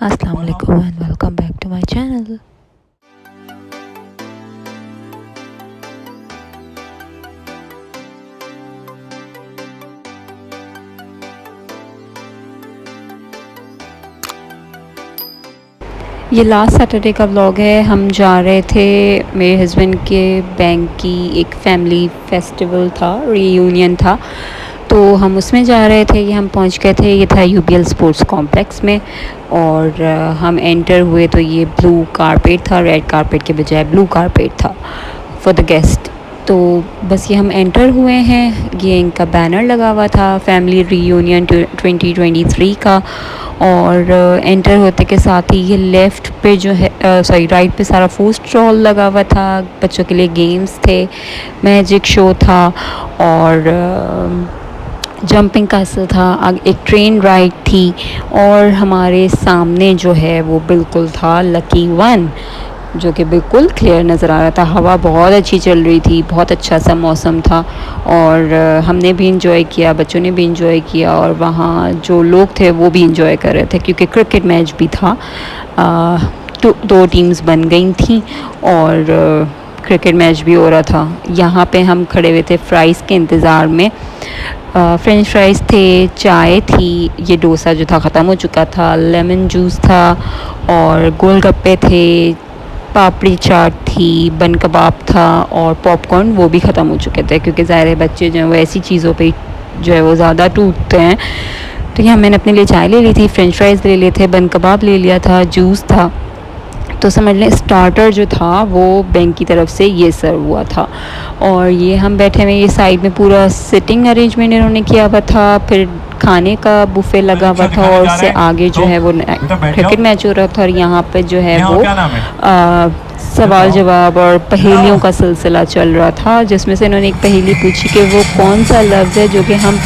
Assalamu alaikum and welcome back to my channel. ये last Saturday का vlog है। हम जा रहे थे, मेरे हस्बैंड के बैंक की एक फैमिली फेस्टिवल था, रीयूनियन था, तो हम उसमें जा रहे थे। ये हम पहुंच गए थे, ये था यूबीएल स्पोर्ट्स कॉम्प्लेक्स में। और हम एंटर हुए तो ये ब्लू कारपेट था, रेड कारपेट के बजाय ब्लू कारपेट था फॉर द गेस्ट। तो बस ये हम एंटर हुए हैं, ये इनका बैनर लगा हुआ था फैमिली रीयूनियन 2023 का। और एंटर होते के साथ ही ये लेफ़्ट पे जो है, सॉरी राइट पे सारा फूड स्टॉल लगा हुआ था। बच्चों के लिए गेम्स थे, मैजिक शो था और जंपिंग कैसल था, एक ट्रेन राइड थी। और हमारे सामने जो है वो बिल्कुल था लकी वन, जो कि बिल्कुल क्लियर नज़र आ रहा था। हवा बहुत अच्छी चल रही थी, बहुत अच्छा सा मौसम था। और हमने भी इंजॉय किया, बच्चों ने भी इंजॉय किया, और वहाँ जो लोग थे वो भी इंजॉय कर रहे थे क्योंकि क्रिकेट मैच भी था। दो टीम्स बन गई थी और क्रिकेट मैच भी हो रहा था। यहाँ पे हम खड़े हुए थे फ़्राइज़ के इंतज़ार में। फ्रेंच फ्राइज़ थे, चाय थी, ये डोसा जो था ख़त्म हो चुका था, लेमन जूस था और गोलगप्पे थे, पापड़ी चाट थी, बन कबाब था और पॉपकॉर्न वो भी ख़त्म हो चुके थे क्योंकि ज़ाहिर है बच्चे जो हैं वो ऐसी चीज़ों पे जो है वो ज़्यादा टूटते हैं। तो यहाँ मैंने अपने लिए चाय ले ली थी, फ्रेंच फ्राइज़ ले लिए थे, बन कबाब ले लिया था, जूस था। तो समझ लें स्टार्टर जो था वो बैंक की तरफ से ये सर्व हुआ था। और ये हम बैठे हुए, ये साइड में पूरा सिटिंग अरेंजमेंट इन्होंने किया हुआ था। फिर खाने का बुफे लगा हुआ था और उससे आगे जो है वो क्रिकेट मैच हो रहा था। और यहाँ पे जो है वो सवाल जवाब और पहेलियों का सिलसिला चल रहा था, जिसमें से इन्होंने एक पहेली पूछी कि वो कौन सा लफ्ज़ है जो कि हम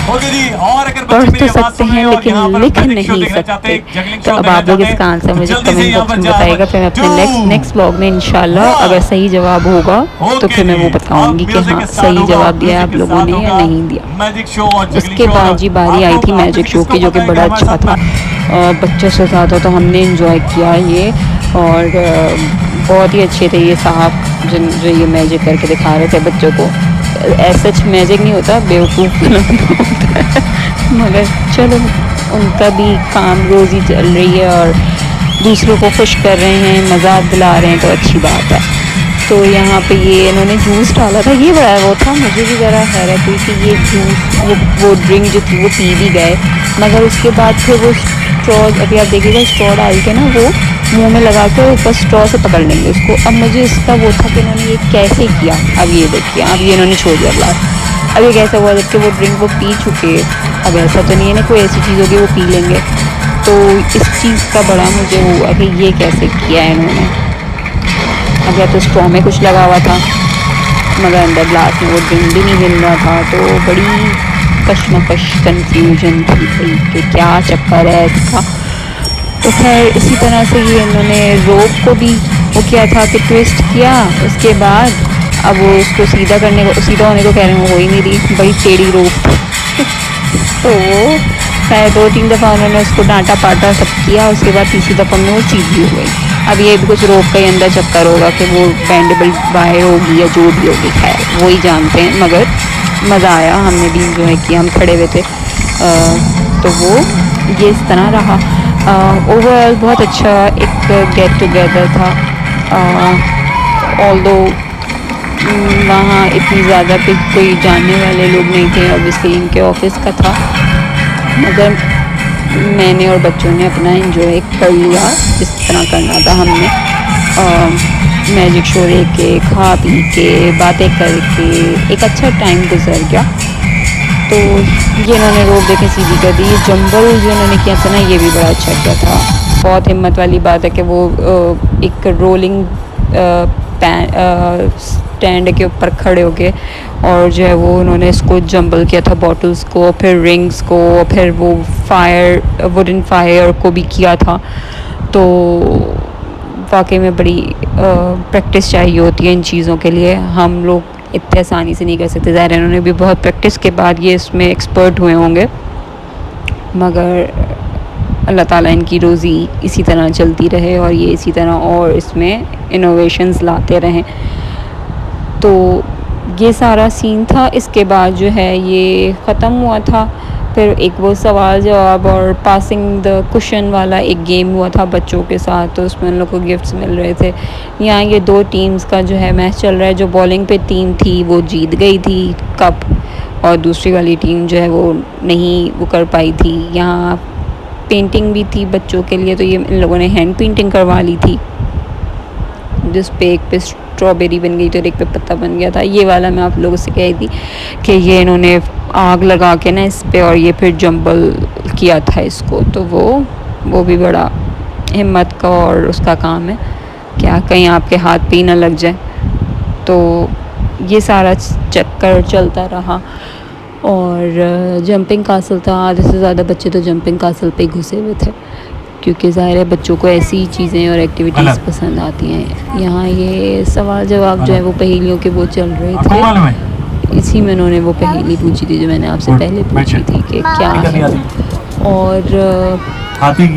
पढ़ तो सकते हैं लेकिन लिख नहीं सकते। तो अब आप लोग इसका आंसर मुझे कमेंट बॉक्स में बताइएगा, फिर मैं अपने नेक्स्ट ब्लॉग में इंशाल्लाह अगर सही जवाब होगा तो फिर मैं वो बताऊंगी कि हाँ सही जवाब दिया आप लोगों ने या नहीं दिया। उसके बाद जी बारी आई थी मैजिक शो की, जो कि बड़ा अच्छा था। बच्चों से ज़्यादा तो हमने इन्जॉय किया ये। और बहुत ही अच्छे थे ये साहब जो ये मैजिक करके दिखा रहे थे बच्चों को। ऐसा मैजिक नहीं होता, बेवकूफ़ होता है मगर चलो उनका भी काम रोज़ी चल रही है और दूसरों को खुश कर रहे हैं, मज़ा दिला रहे हैं, तो अच्छी बात है। तो यहाँ पे ये इन्होंने जूस डाला था, ये बड़ा वो था, मुझे भी ज़रा हैरत हुई कि ये जूस वो ड्रिंक जो थी वो पी भी गए, मगर उसके बाद फिर वो स्ट्रॉ, अभी आप देखिएगा स्ट्रॉ डाल के ना वो मुंह में लगा के ऊपर स्ट्रॉ से पकड़ लेंगे उसको। अब मुझे इसका वो था कि इन्होंने ये कैसे किया। अब ये देखिए, अब ये इन्होंने छोड़ दिया ग्लास। अब ये कैसा हुआ जबकि वो ड्रिंक वो पी चुके। अब ऐसा तो नहीं है ना कोई ऐसी चीज़ होगी वो पी लेंगे। तो इस चीज़ का बड़ा मुझे हुआ कि ये कैसे किया है इन्होंने। अब या तो स्ट्रॉ में कुछ लगा हुआ था मगर अंदर ग्लास में वो ड्रिंक भी नहीं मिल रहा था। तो बड़ी कश्मकश कन्फ्यूजन थी भाई कि क्या चक्कर है इसका। तो खैर इसी तरह से ये इन्होंने रोप को भी वो किया था कि ट्विस्ट किया, उसके बाद अब वो उसको सीधा करने को, सीधा होने को कह रहे हैं, वो हो ही नहीं रही, बड़ी टेढ़ी रोप तो वो खैर 2-3 दफ़ा उन्होंने उसको डांटा पाटा सब किया, उसके बाद तीसरी दफ़ा में वो सीधी हो गई। अब ये भी कुछ रोप का ही अंदर चक्कर होगा कि वो बेंडेबल वायर होगी या जो भी होगी, खैर वो ही जानते हैं। मगर मज़ा आया, हमने भी इंजॉय किया, हम खड़े हुए थे। तो वो ये इस तरह रहा। ओवरऑल बहुत अच्छा एक गेट टुगेदर था। ऑल्दो वहाँ इतनी ज़्यादा कोई जानने वाले लोग नहीं थे, ऑब्वियसली इनके ऑफिस का था, मगर मैंने और बच्चों ने अपना एंजॉय कर लिया जिस तरह करना था हमने। मैजिक शो देख के, खा पी के, बातें करके एक अच्छा टाइम गुजर गया। तो ये इन्होंने रोप देखे सीधी कर दी। ये जंबल जो इन्होंने किया था ना, ये भी बड़ा अच्छा किया था। बहुत हिम्मत वाली बात है कि वो एक रोलिंग स्टैंड के ऊपर खड़े हो गए और जो है वो उन्होंने इसको जंबल किया था, बॉटल्स को, फिर रिंग्स को, फिर वो फायर, वुडन फायर को भी किया था। तो वाकई में बड़ी प्रैक्टिस चाहिए होती है इन चीज़ों के लिए, हम लोग इतने आसानी से नहीं कर सकते। ज़ाहिर है इन्होंने भी बहुत प्रैक्टिस के बाद ये इसमें एक्सपर्ट हुए होंगे, मगर अल्लाह ताला इनकी रोज़ी इसी तरह चलती रहे और ये इसी तरह और इसमें इनोवेशंस लाते रहें। तो ये सारा सीन था। इसके बाद जो है ये ख़त्म हुआ था। फिर एक वो सवाल जवाब और पासिंग द कुशन वाला एक गेम हुआ था बच्चों के साथ, तो उसमें उन लोग को गिफ्ट्स मिल रहे थे। यहाँ ये 2 टीम्स का जो है मैच चल रहा है। जो बॉलिंग पे टीम थी वो जीत गई थी कप, और दूसरी वाली टीम जो है वो नहीं वो कर पाई थी। यहाँ पेंटिंग भी थी बच्चों के लिए, तो ये इन लोगों ने हैंड पेंटिंग करवा ली थी, जिस पे एक पे स्ट्रॉबेरी बन गई थी और एक पे पत्ता बन गया था। ये वाला मैं आप लोगों से कही थी कि ये इन्होंने आग लगा के ना इस पे, और ये फिर जंबल किया था इसको, तो वो भी बड़ा हिम्मत का और उसका काम है, क्या कहीं आपके हाथ पे ही ना लग जाए। तो ये सारा चक्कर चलता रहा। और जंपिंग कासल था। आधे से ज़्यादा बच्चे तो जंपिंग कासल पे घुसे हुए थे, क्योंकि ज़ाहिर है बच्चों को ऐसी चीज़ें और एक्टिविटीज़ पसंद आती हैं। यहाँ ये सवाल जवाब जो है वो पहेलियों के वो चल रहे थे। इसी में उन्होंने वो पहेली पूछी थी जो मैंने आपसे पहले पूछी थी कि क्या है। और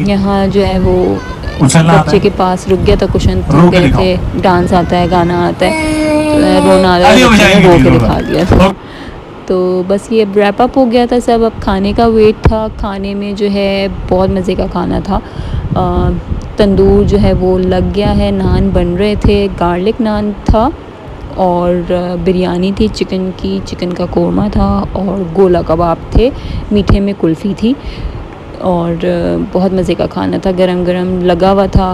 यहाँ जो है वो बच्चे के पास रुक गया था कुशन, तो गए थे डांस आता है, गाना आता है, रोना आ रहा है, बच्चे ने रो के दिखा दिया था। तो बस ये रैप अप हो गया था सब। अब खाने का वेट था। खाने में जो है बहुत मज़े का खाना था। तंदूर जो है वो लग गया है, नान बन रहे थे, गार्लिक नान था और बिरयानी थी चिकन की, चिकन का कोरमा था और गोला कबाब थे, मीठे में कुल्फ़ी थी और बहुत मज़े का खाना था, गरम गरम लगा हुआ था।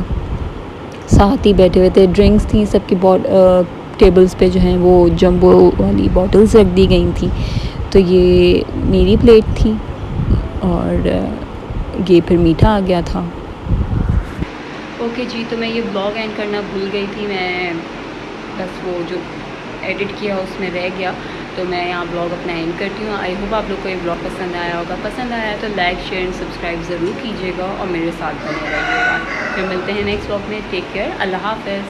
साथ ही बैठे हुए थे, ड्रिंक्स थी सबकी टेबल्स पे जो हैं वो जंबो वाली बॉटल्स रख दी गई थी। तो ये मेरी प्लेट थी और ये फिर मीठा आ गया था। ओके जी, तो मैं ये ब्लॉग एंड करना भूल गई थी। मैं बस वो जो एडिट किया उसमें रह गया, तो मैं यहाँ ब्लॉग अपना एंड करती हूँ। आई होप आप लोग को ये ब्लॉग पसंद आया होगा। पसंद आया तो लाइक शेयर एंड सब्सक्राइब ज़रूर कीजिएगा और मेरे साथ बने रहिएगा। फिर मिलते हैं नेक्स्ट ब्लॉग में। टेक केयर, अल्लाह हाफ़िज़।